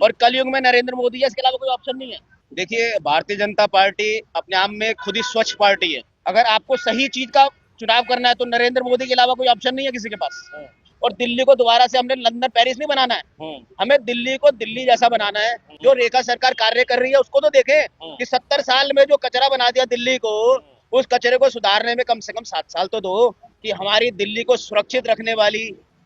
और कलयुग में नरेंद्र मोदी है, इसके अलावा कोई ऑप्शन नहीं है। देखिए, भारतीय जनता पार्टी अपने आप में खुद ही स्वच्छ पार्टी है। अगर आपको सही चीज का चुनाव करना है तो नरेंद्र मोदी के अलावा कोई ऑप्शन नहीं है किसी के पास। और दिल्ली को दोबारा से हमने लंदन पेरिस नहीं बनाना है, हमें दिल्ली को दिल्ली जैसा बनाना है। जो रेखा सरकार कार्य कर रही है उसको तो देखें कि 70 साल में जो कचरा बना दिया दिल्ली को, उस कचरे को सुधारने में कम से कम 7 साल तो दो। कि हमारी दिल्ली को सुरक्षित रखने वाली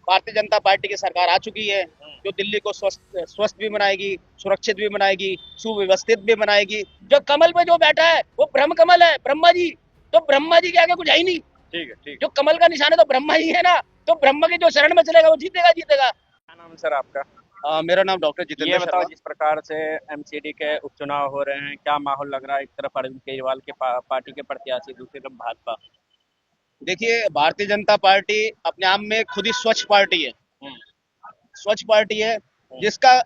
भारतीय जनता पार्टी की सरकार आ चुकी है, जो दिल्ली को स्वस्थ भी बनाएगी, सुरक्षित भी बनाएगी, सुव्यवस्थित भी बनाएगी। जो कमल में जो बैठा है वो ब्रह्म कमल है, ब्रह्मा जी। तो ब्रह्मा जी के आगे कुछ है ही नहीं। ठीक है, ठीक। जो कमल का निशान है तो ब्रह्मा ही है ना। तो ब्रह्मा की जो शरण में चलेगा वो जीतेगा जीतेगा। क्या नाम है सर आपका? मेरा नाम डॉक्टर ये जितेंद्र बताओ, शर्मा। जिस प्रकार से एमसीडी के उपचुनाव हो रहे हैं, क्या माहौल लग रहा है? एक तरफ अरविंद केजरीवाल के पार्टी के प्रत्याशी, दूसरी तरफ भाजपा। देखिए, भारतीय जनता पार्टी अपने आप में खुद ही स्वच्छ पार्टी है। स्वच्छ पार्टी है जिसका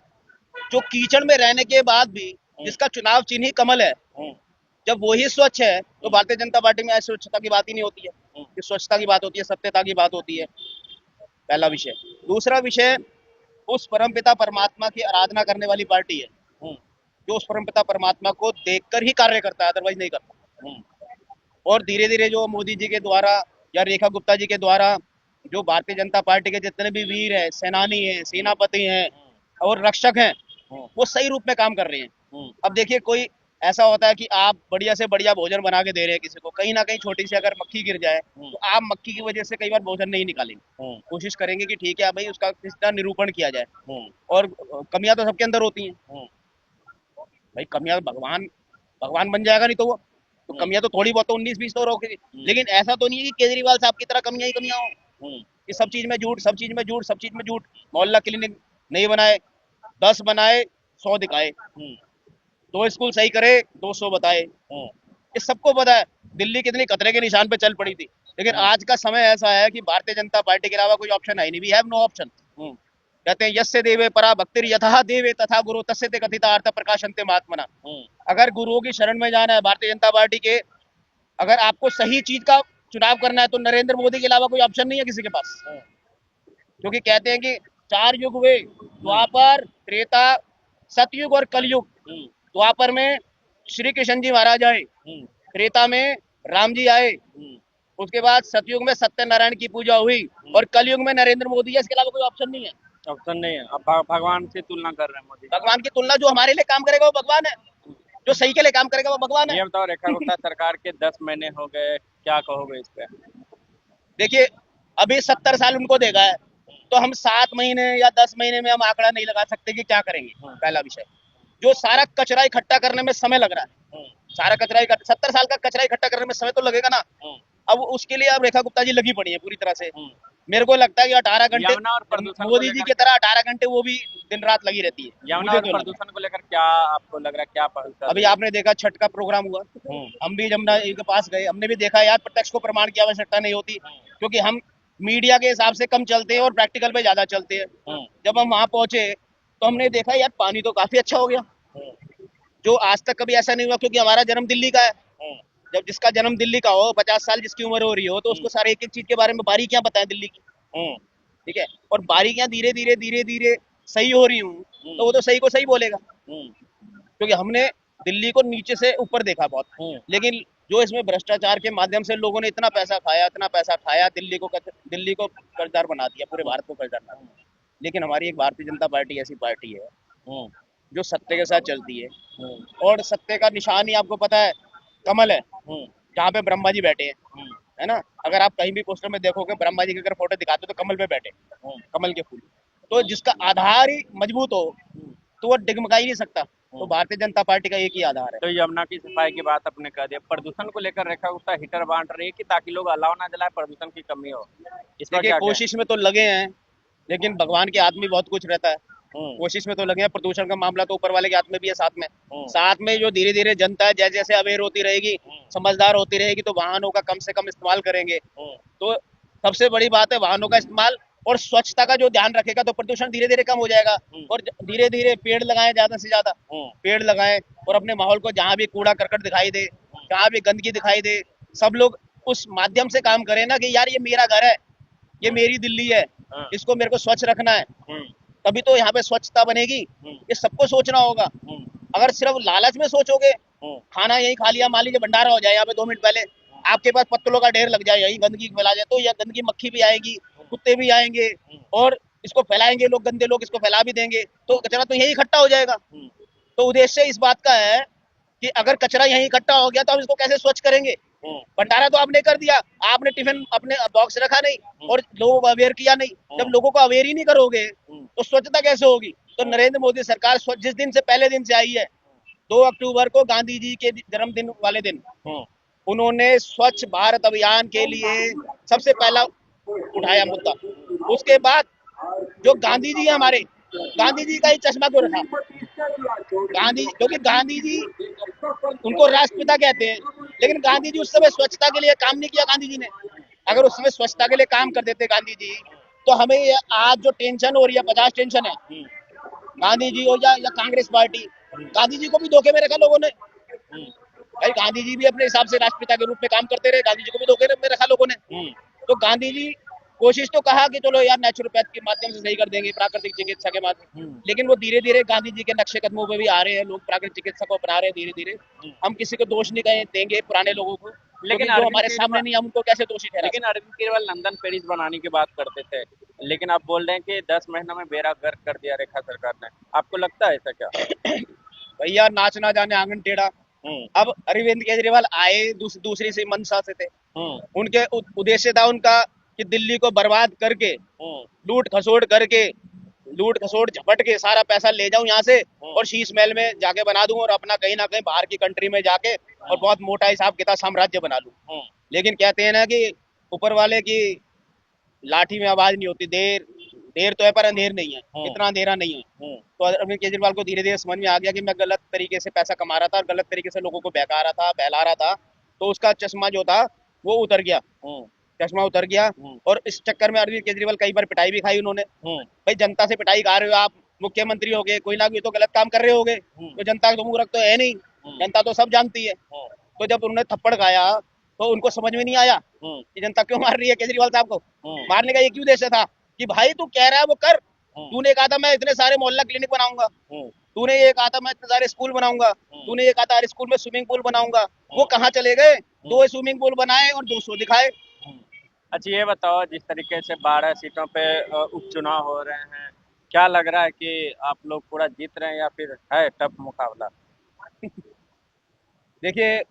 जो कीचड़ में रहने के बाद भी जिसका चुनाव चिन्ह ही कमल है। जब वो ही स्वच्छ है तो भारतीय जनता पार्टी में ऐसी स्वच्छता की बात ही नहीं होती है कि स्वच्छता की बात होती है, सत्यता की बात होती है। पहला विषय। दूसरा विषय, उस परमपिता परमात्मा की आराधना करने वाली पार्टी है जो उस परमपिता परमात्मा को देखकर ही कार्य करता है, अदरवाइज नहीं करता। और धीरे धीरे जो मोदी जी के द्वारा या रेखा गुप्ता जी के द्वारा जो भारतीय जनता पार्टी के जितने भी वीर हैं, सेनानी हैं, सेनापति हैं और रक्षक हैं, वो सही रूप में काम कर रहे हैं। अब देखिए, कोई ऐसा होता है कि आप बढ़िया से बढ़िया भोजन बना के दे रहे हैं किसी को, कहीं ना कहीं छोटी सी अगर मक्खी गिर जाए तो आप मक्खी की वजह से कई बार भोजन नहीं निकालेंगे, कोशिश करेंगे कि ठीक है भाई उसका किसका निरूपण किया जाए। और कमियां तो सबके अंदर होती हैं भाई। कमियां भगवान भगवान बन जाएगा नहीं तो वो तो कमियां तो थोड़ी बहुत तो 19-20 तो रोकेगी। लेकिन ऐसा तो नहीं है कि केजरीवाल साहब की तरह कमियां ही कमियां हो कि सब चीज में झूठ, सब चीज में झूठ, सब चीज में झूठ। मोहल्ला क्लिनिक नहीं बनाए, 10 बनाए, 100 दिखाए। 2 स्कूल सही करे, 200 बताए। ये सबको पता है दिल्ली कितनी खतरे के निशान पे चल पड़ी थी। लेकिन आज का समय ऐसा है कि भारतीय जनता पार्टी के अलावा कोई ऑप्शन है ही नहीं। We have no option. कहते हैं यस्य देवे परा भक्तिर यथा देवे तथा गुरु तस्य ते कथिता अर्थ प्रकाशन्ते महात्मना। अगर गुरुओं की शरण में जाना है भारतीय जनता पार्टी के, अगर आपको सही चीज का चुनाव करना है तो नरेंद्र मोदी के अलावा कोई ऑप्शन नहीं है किसी के पास। क्योंकि कहते हैं कि 4 युग हुए, द्वापर, त्रेता, सतयुग और कलयुग। द्वापर में श्री कृष्ण जी महाराज आए, त्रेता में राम जी आए, उसके बाद सतयुग में सत्यनारायण की पूजा हुई और कलयुग में नरेंद्र मोदी है, इसके अलावा कोई ऑप्शन नहीं है। ऑप्शन नहीं है। अब भगवान से तुलना कर रहे हैं मोदी। भगवान की तुलना, जो हमारे लिए काम करेगा वो भगवान है, जो सही के लिए काम करेगा वो भगवान है। ये बताओ, रेखा गुप्ता सरकार के 10 महीने हो गए, क्या कहोगे इस पे? देखिए, अभी 70 साल उनको देगा है तो हम 7 महीने या 10 महीने में हम आंकड़ा नहीं लगा सकते कि क्या करेंगे। पहला विषय, जो सारा कचरा इकट्ठा करने में समय लग रहा है, सारा कचरा 70 साल का कचरा इकट्ठा करने में समय तो लगेगा ना। अब उसके लिए अब रेखा गुप्ता जी लगी पड़ी है पूरी तरह से। मेरे को लगता है कि 18 घंटे यमुना और प्रदूषण मोदी जी की तरह 18 घंटे वो भी दिन रात लगी रहती है। यमुना और प्रदूषण को लेकर क्या आपको लग रहा है, क्या पहल कर? अभी आपने देखा छठ का प्रोग्राम हुआ, हम भी जमुना जी के पास गए, हमने भी देखा यार प्रत्यक्ष को प्रमाण की आवश्यकता नहीं होती, क्योंकि हम मीडिया के हिसाब से कम चलते हैं और प्रैक्टिकल पे ज्यादा चलते हैं। जब हम वहां पहुंचे तो हमने देखा यार पानी तो काफी अच्छा हो गया, जो आज तक कभी ऐसा नहीं हुआ, क्योंकि हमारा जन्म दिल्ली का है। जब जिसका जन्म दिल्ली का हो, 50 साल जिसकी उम्र हो रही हो, तो उसको सारे एक एक चीज के बारे में बारीकियां पता है दिल्ली की। ठीक है, और बारीकियां धीरे धीरे धीरे धीरे सही हो रही हूँ तो वो तो सही को सही बोलेगा, क्योंकि हमने दिल्ली को नीचे से ऊपर देखा बहुत। लेकिन जो इसमें भ्रष्टाचार के माध्यम से लोगों ने इतना पैसा खाया, इतना पैसा खाया, दिल्ली को कर्जदार बना दिया, पूरे भारत को कर्जदार बना दिया। लेकिन हमारी एक भारतीय जनता पार्टी ऐसी पार्टी है जो सत्य के साथ चलती है, और सत्य का निशान ही आपको पता है कमल है, जहाँ पे ब्रह्मा जी बैठे हैं, है ना। अगर आप कहीं भी पोस्टर में देखोगे ब्रह्मा जी की अगर फोटो दिखाते हो तो कमल पे बैठे, कमल के फूल। तो जिसका आधार ही मजबूत हो तो वो डिगमगा ही नहीं सकता। तो भारतीय जनता पार्टी का एक ही आधार है। तो यमुना की सफाई की बात आपने कह दिया, प्रदूषण को लेकर रेखा गुप्ता हीटर बांट रही है कि ताकि लोग अलाव ना जलाए, प्रदूषण की कमी हो, इस पर देखिए, क्या कोशिश में तो लगे हैं, लेकिन भगवान के हाथ में बहुत कुछ रहता है। कोशिश में तो लगे हैं, प्रदूषण का मामला तो ऊपर वाले के हाथ में भी है, साथ में जो धीरे धीरे जनता है जैसे जैसे अवेयर होती रहेगी, समझदार होती रहेगी, तो वाहनों का कम से कम इस्तेमाल करेंगे। तो सबसे बड़ी बात है वाहनों का इस्तेमाल और स्वच्छता का जो ध्यान रखेगा तो प्रदूषण धीरे धीरे कम हो जाएगा। और धीरे धीरे पेड़ लगाएं, ज्यादा से ज्यादा पेड़ लगाएं, और अपने माहौल को जहाँ भी कूड़ा करकट दिखाई दे, जहाँ भी गंदगी दिखाई दे, सब लोग उस माध्यम से काम करें ना कि यार ये मेरा घर है, ये मेरी दिल्ली है, इसको मेरे को स्वच्छ रखना है। तभी तो यहाँ पे स्वच्छता बनेगी। ये सबको सोचना होगा। अगर सिर्फ लालच में सोचोगे, खाना यही खा लिया, मान लीजिए भंडारा हो जाए यहाँ पे 2 मिनट पहले, आपके पास पत्तलों का ढेर लग जाए, यही गंदगी फैला जाए, तो यह गंदगी मक्खी भी आएगी, कुत्ते भी आएंगे और इसको फैलाएंगे लोग, गंदे लोग इसको फैला भी देंगे, तो कचरा तो यही इकट्ठा हो जाएगा। तो उद्देश्य इस बात का है कि अगर कचरा यहीं इकट्ठा हो गया तो हम इसको कैसे स्वच्छ करेंगे। भंडारा तो आपने कर दिया, आपने टिफिन अपने बॉक्स रखा नहीं और लोगों को अवेयर किया नहीं। जब लोगों को अवेयर ही नहीं करोगे तो स्वच्छता कैसे होगी। तो नरेंद्र मोदी सरकार जिस दिन से पहले दिन से आई है, 2 अक्टूबर को गांधी जी के जन्मदिन वाले दिन उन्होंने स्वच्छ भारत अभियान के लिए सबसे पहला उठाया मुद्दा। उसके बाद जो गांधी जी है हमारे, गांधी जी का ही चश्मा क्यों रखा। गांधी, क्योंकि गांधी जी उनको राष्ट्रपिता कहते हैं, लेकिन गांधी जी उस समय स्वच्छता के लिए काम नहीं किया। गांधी जी ने अगर उस समय स्वच्छता के लिए काम कर देते गांधी जी, तो हमें आज जो टेंशन हो रही है, 50 टेंशन है, गांधी जी हो या कांग्रेस पार्टी, गांधी जी को भी धोखे में रखा लोगों ने। भाई गांधी जी भी अपने हिसाब से राष्ट्रपिता के रूप में काम करते रहे, गांधी जी को भी धोखे में रखा लोगों ने। तो गांधी जी कोशिश तो कहा कि चलो यार नेचुरोपैथ के माध्यम से सही कर देंगे, प्राकृतिक चिकित्सा के माध्यम, लेकिन वो धीरे धीरे गांधी जी के नक्शे कदमों पे भी आ रहे हैं, लोग प्राकृतिक चिकित्सा को अपना रहे हैं धीरे धीरे। हम किसी को दोष नहीं देंगे पुराने लोगों को, लेकिन जो हमारे सामने नहीं, हम उनको कैसे दोषी ठहरा। लेकिन अरविंद केजरीवाल लंदन पेरिस बनाने की बात करते थे, लेकिन आप बोल रहे हैं कि 10 महीनों में बेड़ा गर्क कर दिया रेखा सरकार ने। आपको लगता है ऐसा क्या? भैया नाच ना जाने आंगन टेढ़ा। अब अरविंद केजरीवाल आए दूसरी सी मंशा से थे। उनके उद्देश्य था उनका कि दिल्ली को बर्बाद करके, लूट खसोट झपट के सारा पैसा ले जाऊं यहाँ से और शीश महल में जाके बना दूं और अपना कहीं ना कहीं बाहर की कंट्री में जाके और बहुत मोटा हिसाब किताब साम्राज्य बना लूं। लेकिन कहते हैं ना कि ऊपर वाले की लाठी में आवाज नहीं होती, देर तो है पर अंधेर नहीं है, इतना अंधेरा नहीं है। तो अरविंद केजरीवाल को धीरे धीरे समझ में आ गया कि मैं गलत तरीके से पैसा कमा रहा था और गलत तरीके से लोगों को बहका रहा था, बहला रहा था। तो उसका चश्मा जो था वो उतर गया, चश्मा उतर गया। और इस चक्कर में अरविंद केजरीवाल कई बार पिटाई भी खाई उन्होंने। भाई जनता से पिटाई खा रहे हो आप, मुख्यमंत्री हो गए, कोई ना कोई तो गलत काम कर रहे हो गए, तो जनता तो मूर्ख तो है नहीं, जनता तो सब जानती है। तो जब उन्होंने थप्पड़ खाया तो उनको समझ में नहीं आया कि जनता क्यों मार रही है केजरीवाल साहब को। मारने का एक ही उद्देश्य था कि भाई तू कह रहा है वो कर, तूने कहा था मैं इतने सारे मोहल्ला क्लिनिक बनाऊंगा, तूने ये कहा था मैं इतने सारे स्कूल बनाऊंगा, तूने ये कहा था हर स्कूल में स्विमिंग पूल बनाऊंगा, वो कहाँ चले गए। 2 स्विमिंग पूल बनाए और 200 दिखाए। अच्छा ये बताओ, जिस तरीके से 12 सीटों पे उपचुनाव हो रहे हैं, क्या लग रहा है कि आप लोग पूरा जीत रहे हैं या फिर है टफ मुकाबला? देखिए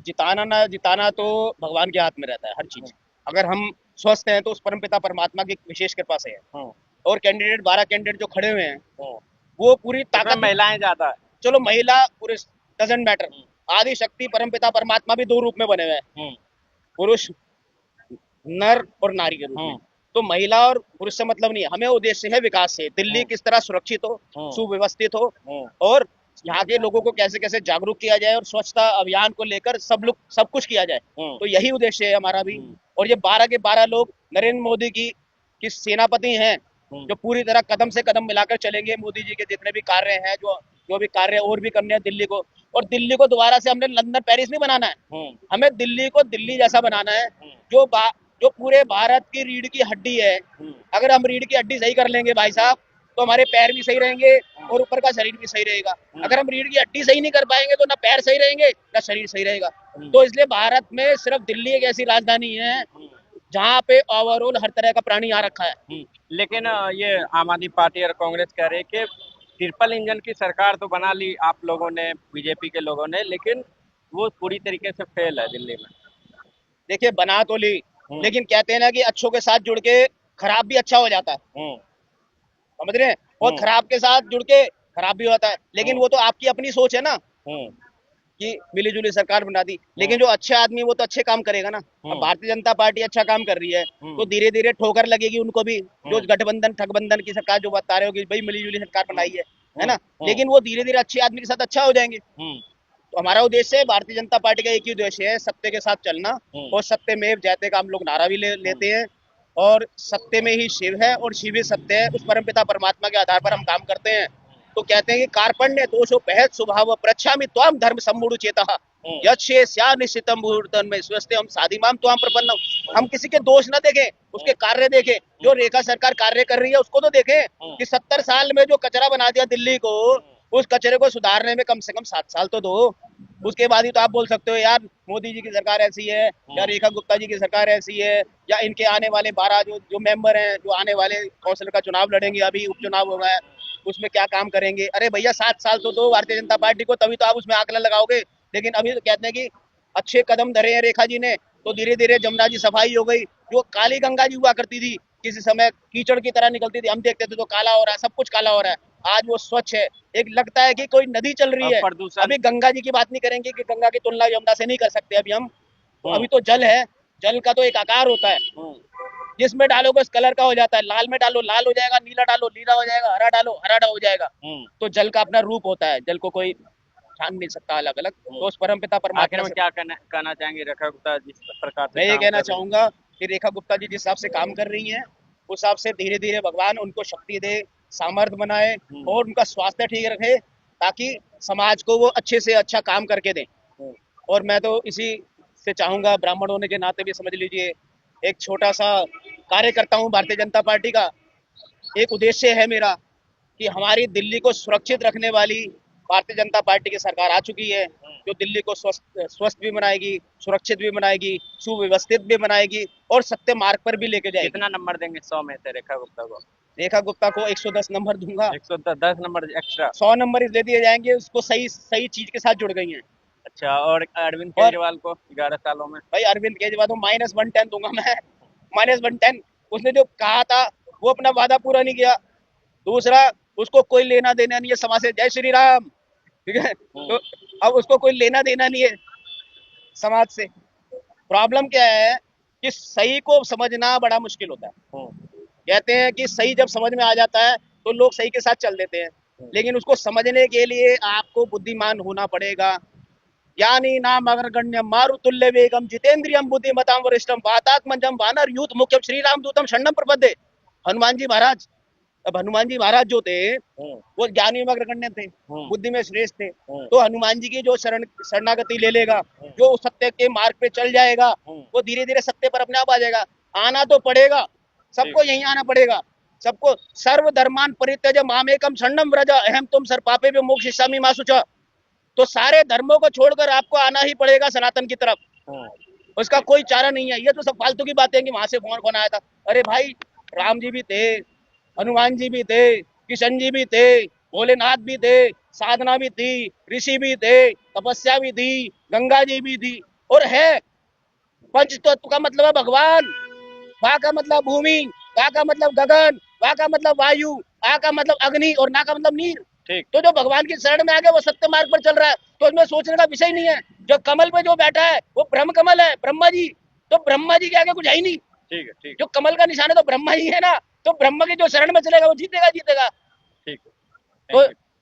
जिताना ना जिताना तो भगवान के हाथ में रहता है हर चीज। अगर हम स्वस्थ हैं तो उस परमपिता परमात्मा की विशेष कृपा से है। और कैंडिडेट 12 कैंडिडेट जो खड़े हुए हैं वो पूरी ताकत, महिलाएं ज्यादा है, चलो महिला पुरुष डजंट मैटर, आदि शक्ति परमपिता परमात्मा भी 2 रूप में बने हुए हैं, पुरुष नर और नारी के रूप में। तो महिला और पुरुष से मतलब नहीं है, हमें उद्देश्य है विकास से, दिल्ली किस तरह सुरक्षित हो, सुव्यवस्थित हो और यहाँ के लोगों को कैसे कैसे जागरूक किया जाए और स्वच्छता अभियान को लेकर सब कुछ किया जाए। तो यही उद्देश्य है हमारा भी। और ये 12 के 12 लोग नरेंद्र मोदी की सेनापति हैं, जो पूरी तरह कदम से कदम मिलाकर चलेंगे। मोदी जी के जितने भी कार्य हैं, जो भी कार्य और भी करने हैं दिल्ली को, और दिल्ली को दोबारा से हमने लंदन पेरिस नहीं बनाना है, हमें दिल्ली को दिल्ली जैसा बनाना है, जो पूरे भारत की रीढ़ की हड्डी है। अगर हम रीढ़ की हड्डी सही कर लेंगे भाई साहब, तो हमारे पैर भी सही रहेंगे और ऊपर का शरीर भी सही रहेगा। अगर हम रीढ़ की हड्डी सही नहीं कर पाएंगे तो ना पैर सही रहेंगे ना शरीर सही रहेगा। तो इसलिए भारत में सिर्फ दिल्ली एक ऐसी राजधानी है जहाँ पे ओवरऑल हर तरह का प्राणी आ रखा है। लेकिन ये आम आदमी पार्टी और कांग्रेस कह रहे हैं कि ट्रिपल इंजन की सरकार तो बना ली आप लोगों ने, बीजेपी के लोगों ने, लेकिन वो पूरी तरीके से फेल है दिल्ली में। देखिए बना तो ली, लेकिन कहते हैं ना कि अच्छों के साथ जुड़ के खराब भी अच्छा हो जाता है, समझ रहे हैं, और खराब के साथ जुड़ के खराब भी होता है। लेकिन वो तो आपकी अपनी सोच है ना कि मिली जुली सरकार बना दी, लेकिन जो अच्छे आदमी वो तो अच्छे काम करेगा ना। अब भारतीय जनता पार्टी अच्छा काम कर रही है तो धीरे धीरे ठोकर लगेगी उनको भी, जो गठबंधन ठगबंधन की सरकार जो बता रहे हो कि भाई मिली जुली सरकार बनाई है ना, लेकिन वो धीरे धीरे अच्छे आदमी के साथ अच्छा हो जाएंगे। तो हमारा उद्देश्य है, भारतीय जनता पार्टी का एक ही उद्देश्य है, सत्य के साथ चलना। और सत्य में जयते का हम लोग नारा भी लेते हैं, और सत्य में ही शिव है और शिव ही सत्य है, उस परमपिता परमात्मा के आधार पर हम काम करते हैं। तो कहते हैं कि कार्पण्य दोषो बहत स्वभाव प्रच्छामि त्वाम धर्म सम्मूढ़ चेतः, यच्छ्रेयस्या निश्चितं मुहूर्तं में स्वस्थे हम साधिमाम तो हम प्रपन्न। हम किसी के दोष न देखें, उसके कार्य देखें। जो रेखा सरकार कार्य कर रही है उसको तो देखें कि 70 साल में जो कचरा बना दिया दिल्ली को, उस कचरे को सुधारने में कम से कम 7 साल तो दो। उसके बाद ही तो आप बोल सकते हो यार मोदी जी की सरकार ऐसी है, या रेखा गुप्ता जी की सरकार ऐसी है, या इनके आने वाले 12 जो मेंबर हैं, जो आने वाले काउंसिल का चुनाव लड़ेंगे, अभी उपचुनाव हो गया है, उसमें क्या काम करेंगे। अरे भैया 7 साल तो दो भारतीय जनता पार्टी को, तभी तो आप उसमें आकलन लगाओगे। लेकिन अभी तो कहते हैं कि अच्छे कदम धरे हैं रेखा जी ने, तो धीरे धीरे जमुना जी सफाई हो गई। जो काली गंगा जी हुआ करती थी, किसी समय कीचड़ की तरह निकलती थी, हम देखते थे तो काला हो रहा है, सब कुछ काला हो रहा है, आज वो स्वच्छ है। एक लगता है कि कोई नदी चल रही है। प्रदूषण अभी गंगा जी की बात नहीं करेंगे कि गंगा की तुलना यमुना से नहीं कर सकते अभी हम। अभी तो जल है, जल का तो एक आकार होता है, जिसमें डालोगे उस कलर का हो जाता है। लाल में डालो लाल हो जाएगा, नीला डालो नीला हो जाएगा, हरा डालो हरा हो जाएगा। तो जल का अपना रूप होता है, जल को कोई छान नहीं सकता अलग अलग। तो उस परमपिता आखिर परमात्मा में से क्या कहना चाहेंगे रेखा गुप्ता जिस प्रकार से मैं ये काम कहना कर रही चाहूंगा कि रेखा गुप्ता जी जिस हिसाब से काम कर रही हैं, उस हिसाब से धीरे धीरे भगवान उनको शक्ति दे, सामर्थ्य बनाए, और उनका स्वास्थ्य ठीक रखे, ताकि समाज को वो अच्छे से अच्छा काम करके दें। और मैं तो इसी से चाहूंगा, ब्राह्मण होने के नाते भी समझ लीजिए, एक छोटा सा कार्य करता हूँ भारतीय जनता पार्टी का। एक उद्देश्य है मेरा कि हमारी दिल्ली को सुरक्षित रखने वाली भारतीय जनता पार्टी की सरकार आ चुकी है, जो दिल्ली को स्वस्थ भी बनाएगी, सुरक्षित भी बनाएगी, सुव्यवस्थित भी बनाएगी, और सत्य मार्ग पर भी लेके जाएगी। कितना नंबर देंगे 100 में से रेखा गुप्ता को? रेखा गुप्ता को 110 नंबर दूंगा। 110 नंबर एक्स्ट्रा। 100 नंबर इसलिए दिए जाएंगे, उसको सही सही चीज के साथ जुड़ गई हैं। अच्छा, और अरविंद और केजरीवाल को 11 सालों में? भाई अरविंद केजरीवाल को -110 दूंगा मैं, -110। उसने जो कहा था वो अपना वादा पूरा नहीं किया। दूसरा, उसको कोई लेना देना नहीं है समाज से। जय श्री राम, ठीक है। तो अब उसको कोई लेना देना नहीं है समाज से। प्रॉब्लम क्या है कि सही को समझना बड़ा मुश्किल होता है। कहते हैं कि सही जब समझ में आ जाता है तो लोग सही के साथ चल देते हैं, लेकिन उसको समझने के लिए आपको बुद्धिमान होना पड़ेगा। यानी नाम अग्रगण्यम मारुतुल्य वेगम जितेंद्रियम बुद्धिमताम वरिष्ठम वातात्मजम वानर यूथ मुख्यम श्री राम दूतम शरणम प्रपद्ये। हनुमान जी महाराज, अब हनुमान जी महाराज जो थे वो ज्ञानी में अग्रगण्य थे, बुद्धि में श्रेष्ठ थे। तो हनुमान जी की जो शरणागति ले लेगा, जो सत्य के मार्ग पे चल जाएगा, वो धीरे धीरे सत्य पर अपने आप आ जाएगा। आना तो पड़ेगा, सबको यहीं आना पड़ेगा, सबको। सर्व धर्मान परित्यज मामेकम शरणम व्रज अहम तुम सर्पापे भी मोक्षयिष्यामि मा शुचा। तो सारे धर्मों को छोड़कर आपको आना ही पड़ेगा सनातन की तरफ। उसका कोई चारा नहीं है। ये तो सब फालतू की बातें हैं कि वहां से कौन आया था। अरे भाई, राम जी भी थे, हनुमान जी भी थे, किशन जी भी थे, भोलेनाथ भी थे, साधना भी थी, ऋषि भी थे, तपस्या भी थी, गंगा जी भी थी, और है। पंच तत्व का मतलब है भगवान, वा का मतलब भूमि, गा का मतलब गगन, वा का मतलब वायु, आ का मतलब अग्नि, और ना का मतलब नीर। ठीक। तो जो भगवान की शरण में आ गया वो सत्य मार्ग पर चल रहा है, तो इसमें सोचने का विषय नहीं है। जो कमल पे जो बैठा है वो ब्रह्म कमल है, ब्रह्मा जी। तो ब्रह्मा जी के आगे कुछ है ही नहीं। ठीक है, ठीक। जो कमल का निशान है तो ब्रह्मा ही है ना। तो ब्रह्म की जो शरण में चलेगा वो जीतेगा जीतेगा। ठीक।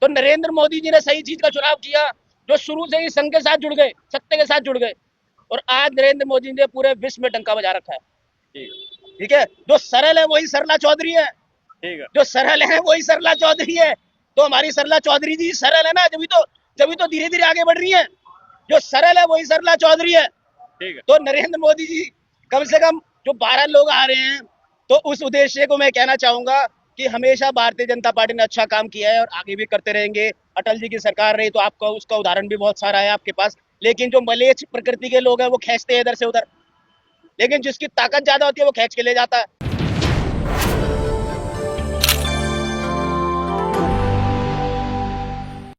तो नरेंद्र मोदी जी ने सही चीज का चुनाव किया, जो शुरू से ही संघ के साथ जुड़ गए, सत्य के साथ जुड़ गए, और आज नरेंद्र मोदी ने पूरे विश्व में डंका बजा रखा है। ठीक है। जो सरल है वही सरला चौधरी है, ठीक है। जो सरल है वही सरला चौधरी है। तो हमारी सरला चौधरी जी सरल है ना, जब तो धीरे धीरे आगे बढ़ रही है। जो सरल है वही सरला चौधरी है। ठीक है। तो नरेंद्र मोदी जी, कम से कम जो 12 लोग आ रहे हैं, तो उस उद्देश्य को मैं कहना चाहूंगा कि हमेशा भारतीय जनता पार्टी ने अच्छा काम किया है और आगे भी करते रहेंगे। अटल जी की सरकार रही तो आपका उसका उदाहरण भी बहुत सारा है आपके पास। लेकिन जो मलेच्छ प्रकृति के लोग हैं वो खींचते हैं इधर से उधर, लेकिन जिसकी ताकत ज्यादा होती है वो खींच के ले जाता है।